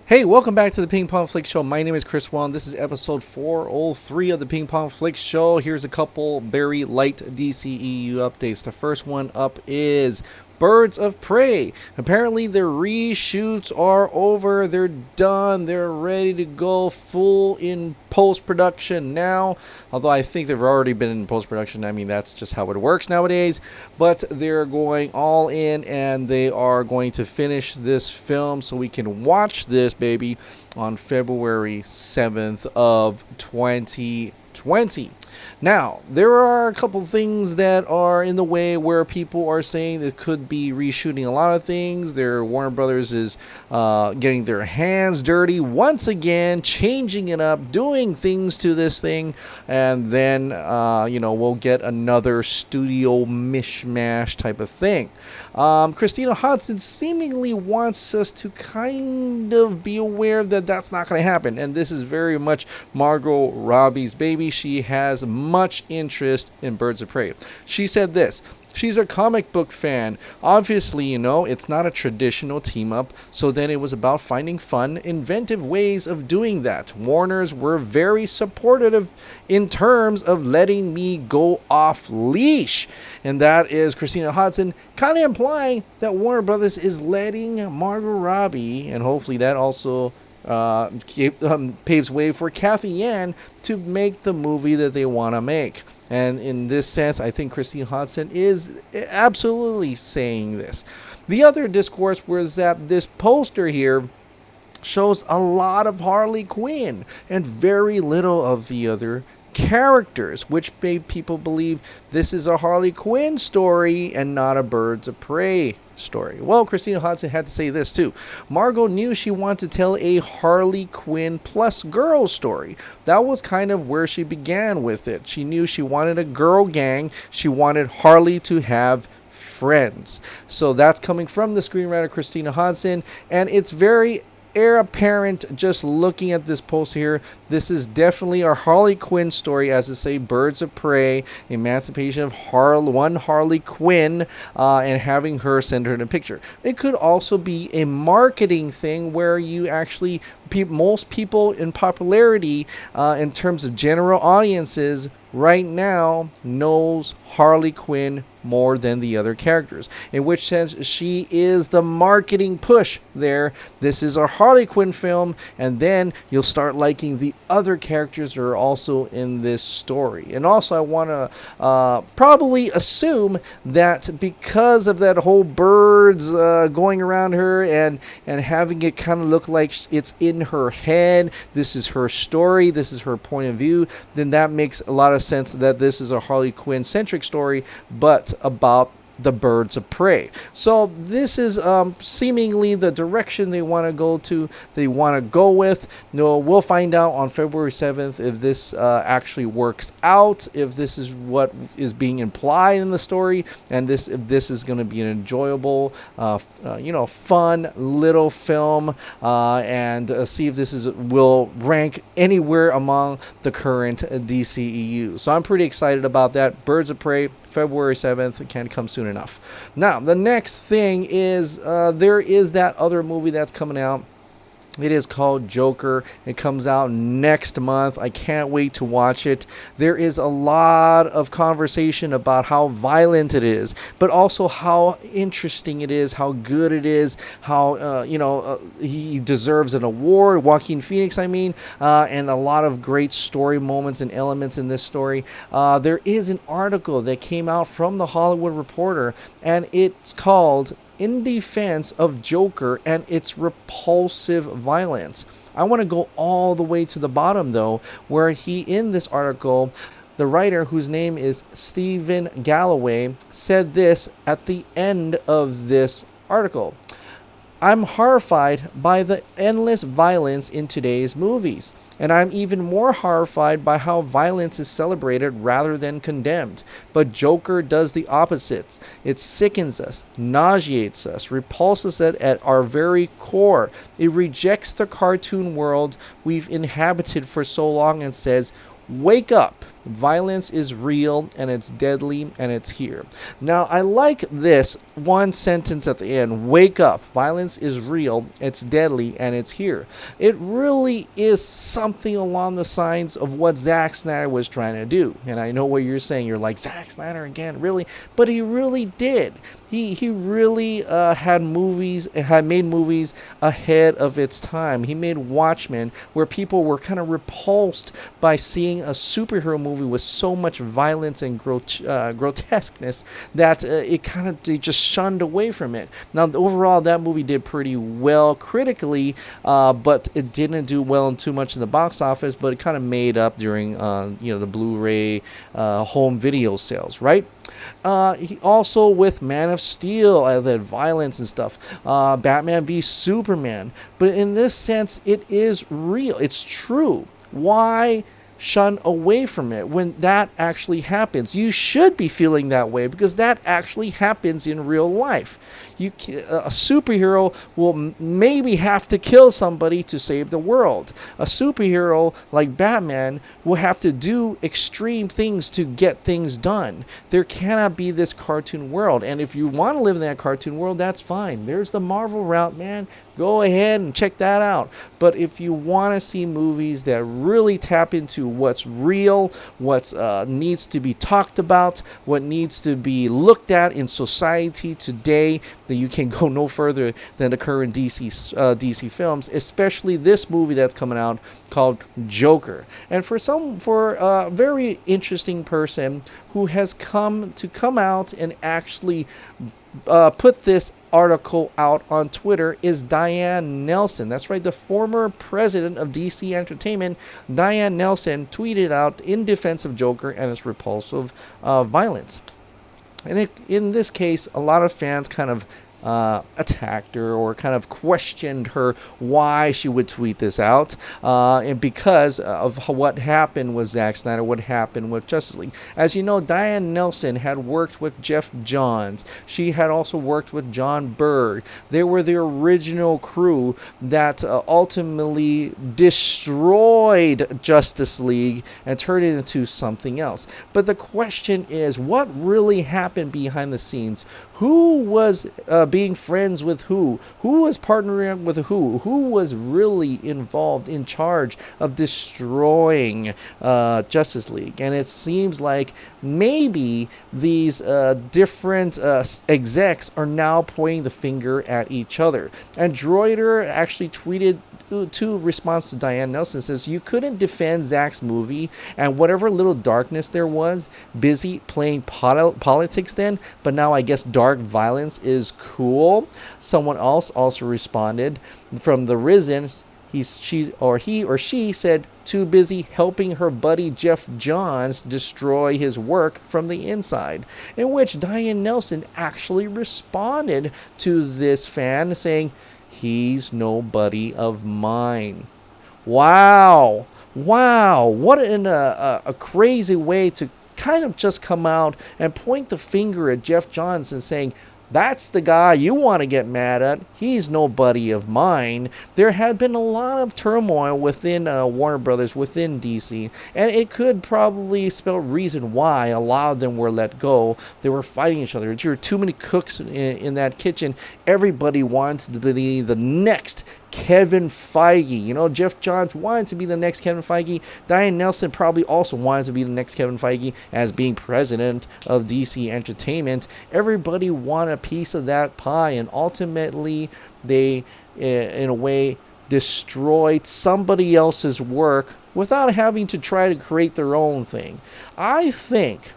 Hey, welcome back to the Ping Pong Flix Show. My name is Chris Wong. This is episode 403 of the Ping Pong Flix Show. Here's a couple very light DCEU updates. The first one up is Birds of Prey. Apparently the reshoots are over. They're done. They're ready to go full in post-production now. Although I think they've already been in post-production. I mean, that's just how it works nowadays. But they're going all in and they are going to finish this film so we can watch this baby on February 7th of 2020. Now, there are a couple things that are in the way where people are saying that could be reshooting a lot of things. Warner Brothers is getting their hands dirty once again, changing it up, doing things to this thing, and then, we'll get another studio mishmash type of thing. Christina Hodson seemingly wants us to kind of be aware that that's not going to happen, and this is very much Margot Robbie's baby. She has much interest in Birds of Prey. She said this: she's a comic book fan. Obviously, it's not a traditional team up, so then it was about finding fun, inventive ways of doing that. Warners were very supportive in terms of letting me go off leash. And that is Christina Hodson kind of implying that Warner Brothers is letting Margot Robbie, and hopefully that also paves way for Kathy Yan to make the movie that they want to make. And in this sense, I think Christine Hodson is absolutely saying this. The other discourse was that this poster here shows a lot of Harley Quinn and very little of the other characters, which made people believe this is a Harley Quinn story and not a Birds of Prey story. Well, Christina Hodson had to say this too. Margot knew she wanted to tell a Harley Quinn plus girl story. That was kind of where she began with it. She knew she wanted a girl gang. She wanted Harley to have friends. So that's coming from the screenwriter Christina Hodson, and it's very apparent just looking at this post here. This is definitely a Harley Quinn story, as to say Birds of Prey, emancipation of one Harley Quinn, and having her center in a picture. It could also be a marketing thing where you actually, most people in popularity in terms of general audiences right now knows Harley Quinn more than the other characters, in which sense she is the marketing push there. This is a Harley Quinn film, and then you'll start liking the other characters that are also in this story. And also I want to probably assume that because of that whole birds going around her and having it kind of look like it's in her head, this is her story, this is her point of view, then that makes a lot of sense that this is a Harley Quinn centric story, but about the Birds of Prey. So this is seemingly the direction they want to go with. We'll find out on February 7th if this actually works out, if this is what is being implied in the story, and if this is going to be an enjoyable, fun little film, and see if this will rank anywhere among the current DCEU. So I'm pretty excited about that. Birds of Prey, February 7th. It can't come soon enough. Now, the next thing is there is that other movie that's coming out. It is called Joker. It comes out next month. I can't wait to watch it. There is a lot of conversation about how violent it is, but also how interesting it is, how good it is, how, he deserves an award, Joaquin Phoenix, and a lot of great story moments and elements in this story. There is an article that came out from the Hollywood Reporter, and it's called In Defense of Joker and Its Repulsive Violence. I want to go all the way to the bottom, though, where in this article, the writer, whose name is Stephen Galloway, said this at the end of this article. I'm horrified by the endless violence in today's movies, and I'm even more horrified by how violence is celebrated rather than condemned. But Joker does the opposite. It sickens us, nauseates us, repulses us at our very core. It rejects the cartoon world we've inhabited for so long and says, wake up. Violence is real, and it's deadly, and it's here. Now, I like this one sentence at the end. Wake up. Violence is real, it's deadly, and it's here. It really is something along the lines of what Zack Snyder was trying to do. And I know what you're saying. You're like, Zack Snyder again, really? But he really did. He really had made movies ahead of its time. He made Watchmen, where people were kind of repulsed by seeing a superhero movie with so much violence and grotesqueness that they just shunned away from it. Now, overall, that movie did pretty well critically, but it didn't do well too much in the box office. But it kind of made up during the Blu-ray home video sales, right? He also, with Man of Steel, that violence and stuff, Batman v Superman. But in this sense, it is real. It's true. Why shun away from it when that actually happens? You should be feeling that way because that actually happens in real life. A superhero will maybe have to kill somebody to save the world. A superhero like Batman will have to do extreme things to get things done. There cannot be this cartoon world. And if you want to live in that cartoon world, that's fine. There's the Marvel route, man. Go ahead and check that out. But if you want to see movies that really tap into what's real, what needs to be talked about, what needs to be looked at in society today, then you can go no further than the current DC films, especially this movie that's coming out called Joker. And for a very interesting person who has come out and actually put this article out on Twitter is Diane Nelson. That's right, the former president of DC Entertainment, Diane Nelson, tweeted out in defense of Joker and its repulsive violence. And in this case, a lot of fans kind of attacked her or kind of questioned her why she would tweet this out, and because of what happened with Zack Snyder, what happened with Justice League. As you know, Diane Nelson had worked with Geoff Johns. She had also worked with John Byrne. They were the original crew that ultimately destroyed Justice League and turned it into something else. But the question is, what really happened behind the scenes? Who was being friends with who? Who was partnering with who? Who was really involved in charge of destroying Justice League? And it seems like maybe these different execs are now pointing the finger at each other. And Droider actually tweeted to response to Diane Nelson, says, you couldn't defend Zack's movie and whatever little darkness there was, busy playing politics then, but now I guess dark violence is cool. Someone else also responded from The Risen. He or she said, too busy helping her buddy Geoff Johns destroy his work from the inside. In which Diane Nelson actually responded to this fan saying, he's no buddy of mine. Wow. What a crazy way to kind of just come out and point the finger at Geoff Johns and saying, that's the guy you want to get mad at. He's no buddy of mine. There had been a lot of turmoil within Warner Brothers, within DC, and it could probably spell reason why a lot of them were let go. They were fighting each other. There were too many cooks in that kitchen. Everybody wanted to be the next Kevin Feige. You know, Geoff Johns wanted to be the next Kevin Feige. Diane Nelson probably also wanted to be the next Kevin Feige as being president of DC Entertainment. Everybody wanted a piece of that pie, and ultimately they, in a way, destroyed somebody else's work without having to try to create their own thing. I think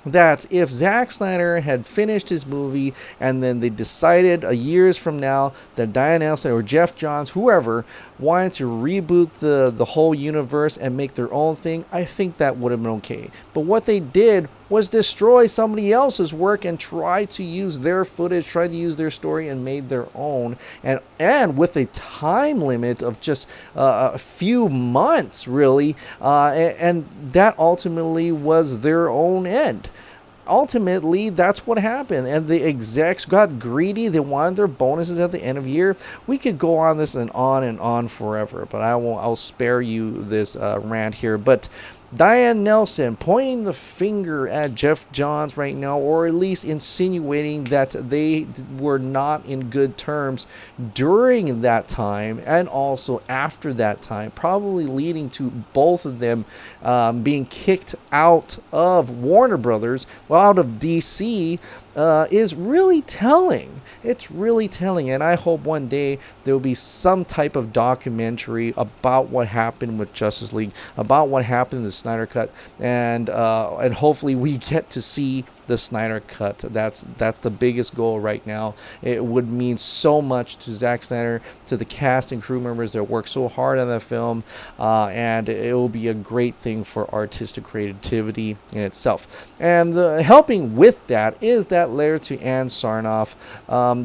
that if Zack Snyder had finished his movie and then they decided years from now that Diane Nelson or Geoff Johns, whoever, wanted to reboot the whole universe and make their own thing, I think that would have been okay. But what they did was destroy somebody else's work and try to use their footage, try to use their story and made their own. And with a time limit of just a few months, really, and that ultimately was their own end. Ultimately, that's what happened, and the execs got greedy. They wanted their bonuses at the end of the year. We could go on this and on forever, but I'll spare you this rant here. But Diane Nelson pointing the finger at Geoff Johns right now, or at least insinuating that they were not in good terms during that time and also after that time, probably leading to both of them being kicked out of Warner Brothers, well, out of DC, is really telling. It's really telling, and I hope one day there will be some type of documentary about what happened with Justice League, about what happened in the Snyder Cut, and hopefully we get to see the Snyder Cut. That's the biggest goal right now. It would mean so much to Zack Snyder, to the cast and crew members that worked so hard on that film, and it will be a great thing for artistic creativity in itself. And helping with that is that letter to Ann Sarnoff.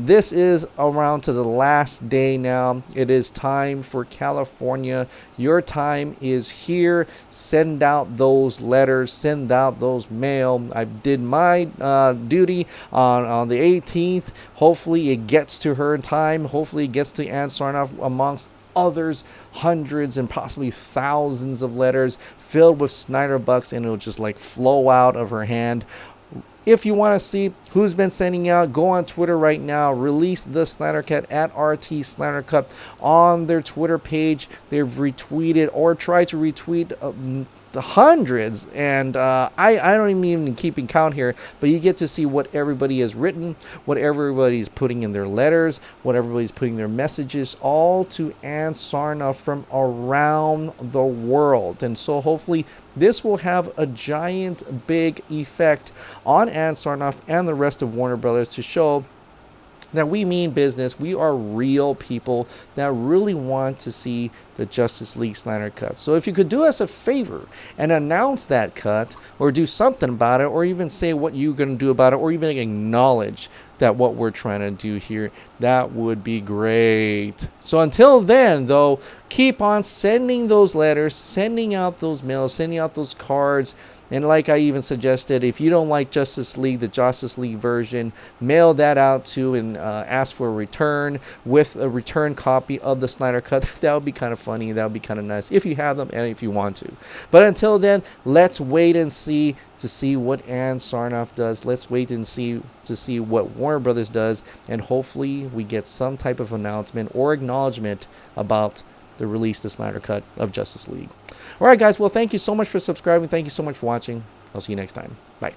This is around to the last day now. It is time for California. Your time is here. Send out those letters. Send out those mail. I did my duty on the 18th. Hopefully it gets to her in time. Hopefully it gets to Ann Sarnoff amongst others, hundreds and possibly thousands of letters filled with Snyder bucks, and it'll just like flow out of her hand. If you want to see who's been sending out, go on Twitter right now. Release the Snyder Cut at RT Snyder Cut on their Twitter page. They've retweeted or tried to retweet the hundreds, and I don't even keeping count here, but you get to see what everybody has written, what everybody's putting in their letters, what everybody's putting their messages, all to Ann Sarnoff from around the world. And so hopefully this will have a giant big effect on Ann Sarnoff and the rest of Warner Brothers to show that we mean business. We are real people that really want to see the Justice League Snyder Cut. So if you could do us a favor and announce that cut, or do something about it, or even say what you're going to do about it, or even acknowledge that what we're trying to do here, that would be great. So until then, though, keep on sending those letters, sending out those mails, sending out those cards. And like I even suggested, if you don't like Justice League, the Justice League version, mail that out to and ask for a return with a return copy of the Snyder Cut. That would be kind of funny. That would be kind of nice if you have them and if you want to. But until then, let's wait and see to see what Ann Sarnoff does. Let's wait and see to see what Warner Brothers does. And hopefully we get some type of announcement or acknowledgement about the release, the Snyder Cut of Justice League. All right, guys. Well, thank you so much for subscribing. Thank you so much for watching. I'll see you next time. Bye.